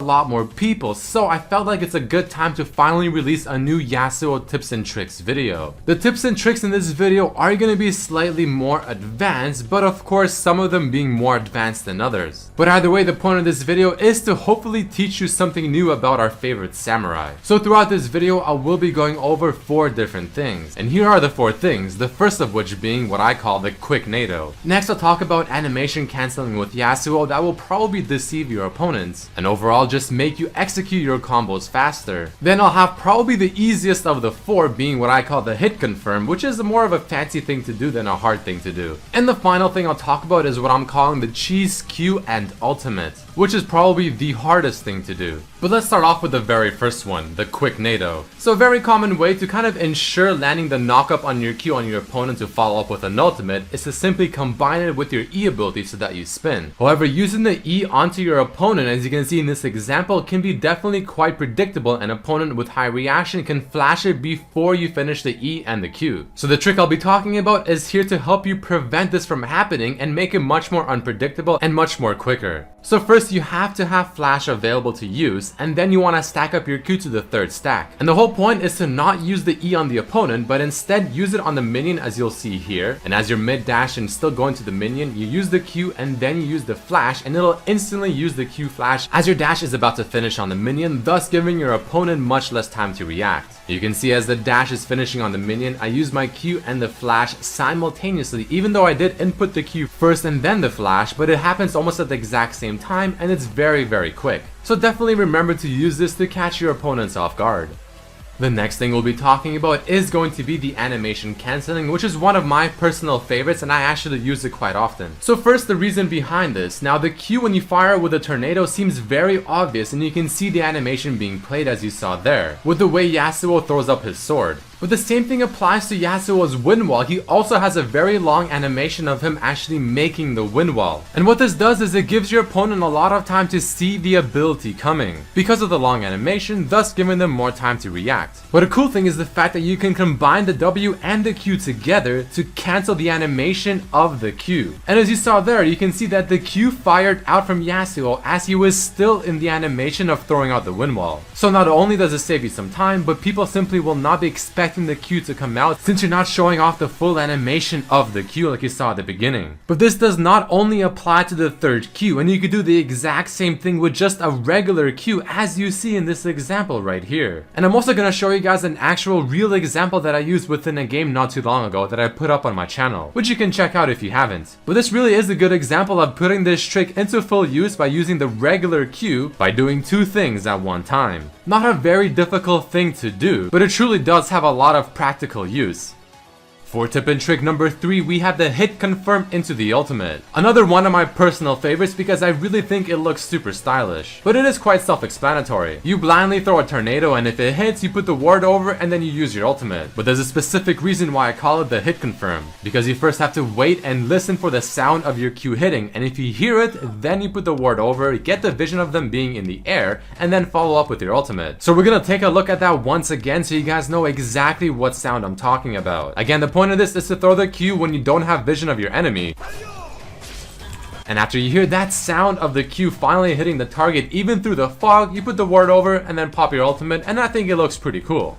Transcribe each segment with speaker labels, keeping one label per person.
Speaker 1: lot more people, so I felt like it's a good time to finally release a new Yasuo tips and tricks video. The tips and tricks in this video are going to be slightly more advanced, but of course some of them being more advanced than others. But either way, the point of this video is to hopefully teach you something new about our favorite samurai. So throughout this video I will be going over 4 different things, and here are the 4 things, the first of which being what I call the quick NATO. Next I'll talk about animation cancelling with Yasuo that will probably deceive your opponents, and overall just make you execute your combos faster. Then I'll have probably the easiest of the 4 being what I call the hit confirm, which is more of a fancy thing to do than a hard thing to do. And the final thing I'll talk about is what I'm calling the cheese Q and ultimate, which is probably the hardest thing to do. But let's start off with the very first one, the quick NATO. So a very common way to kind of ensure landing the knockup on your Q on your opponent to follow up with an ultimate is to simply combine it with your E ability so that you spin. However, using the E onto your opponent, as you can see in this example, can be definitely quite predictable. An opponent with high reaction can flash it before you finish the E and the Q. So the trick I'll be talking about is here to help you prevent this from happening and make it much more unpredictable and much more quicker. So first you have to have flash available to use, and then you want to stack up your Q to the 3rd stack. And the whole point is to not use the E on the opponent, but instead use it on the minion, as you'll see here. And as you're mid dash and still going to the minion, you use the Q and then you use the flash, and it'll instantly use the Q flash as your dash is about to finish on the minion, thus giving your opponent much less time to react. You can see as the dash is finishing on the minion, I use my Q and the flash simultaneously, even though I did input the Q first and then the flash, but it happens almost at the exact same time and it's very quick. So definitely remember to use this to catch your opponents off guard. The next thing we'll be talking about is going to be the animation cancelling, which is one of my personal favorites and I actually use it quite often. So first, the reason behind this. Now the Q when you fire with a tornado seems very obvious, and you can see the animation being played as you saw there, with the way Yasuo throws up his sword. But the same thing applies to Yasuo's wind wall. He also has a very long animation of him actually making the wind wall. And what this does is it gives your opponent a lot of time to see the ability coming because of the long animation, thus giving them more time to react. But a cool thing is the fact that you can combine the W and the Q together to cancel the animation of the Q. And as you saw there, you can see that the Q fired out from Yasuo as he was still in the animation of throwing out the wind wall. So not only does it save you some time, but people simply will not be expecting the Q to come out since you're not showing off the full animation of the Q like you saw at the beginning. But this does not only apply to the 3rd Q, and you could do the exact same thing with just a regular Q as you see in this example right here. And I'm also going to show you guys an actual real example that I used within a game not too long ago that I put up on my channel, which you can check out if you haven't. But this really is a good example of putting this trick into full use by using the regular Q by doing 2 things at one time. Not a very difficult thing to do, but it truly does have a lot of practical use. For tip and trick number 3, we have the hit confirm into the ultimate. Another one of my personal favorites because I really think it looks super stylish. But it is quite self-explanatory. You blindly throw a tornado, and if it hits, you put the ward over and then you use your ultimate. But there's a specific reason why I call it the hit confirm. Because you first have to wait and listen for the sound of your Q hitting, and if you hear it, then you put the ward over, get the vision of them being in the air, and then follow up with your ultimate. So we're gonna take a look at that once again so you guys know exactly what sound I'm talking about. Again, the point of this is to throw the Q when you don't have vision of your enemy. And after you hear that sound of the Q finally hitting the target even through the fog, you put the ward over and then pop your ultimate, and I think it looks pretty cool.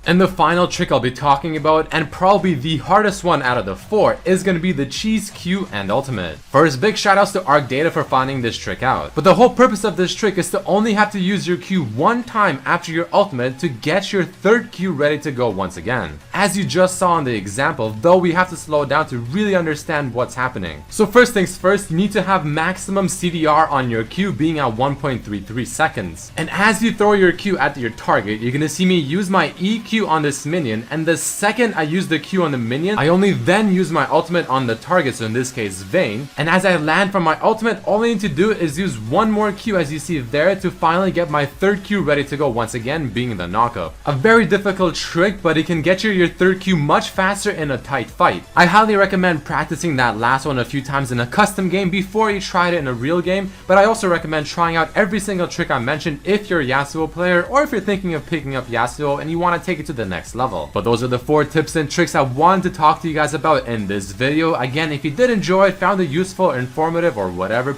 Speaker 1: And the final trick I'll be talking about, and probably the hardest one out of the 4, is going to be the cheese Q and ultimate. First, big shoutouts to Arc Data for finding this trick out. But the whole purpose of this trick is to only have to use your Q one time after your ultimate to get your 3rd Q ready to go once again. As you just saw in the example, though we have to slow down to really understand what's happening. So first things first, you need to have maximum CDR on your Q being at 1.33 seconds. And as you throw your Q at your target, you're going to see me use my EQ Q on this minion, and the second I use the Q on the minion, I only then use my ultimate on the target, so in this case Vayne, and as I land from my ultimate, all I need to do is use one more Q as you see there to finally get my 3rd Q ready to go once again, being the knockup. A very difficult trick, but it can get you your 3rd Q much faster in a tight fight. I highly recommend practicing that last one a few times in a custom game before you try it in a real game, but I also recommend trying out every single trick I mentioned if you're a Yasuo player or if you're thinking of picking up Yasuo and you want to take it to the next level. But those are the 4 tips and tricks I wanted to talk to you guys about in this video. Again, if you did enjoy it, found it useful, informative, or whatever,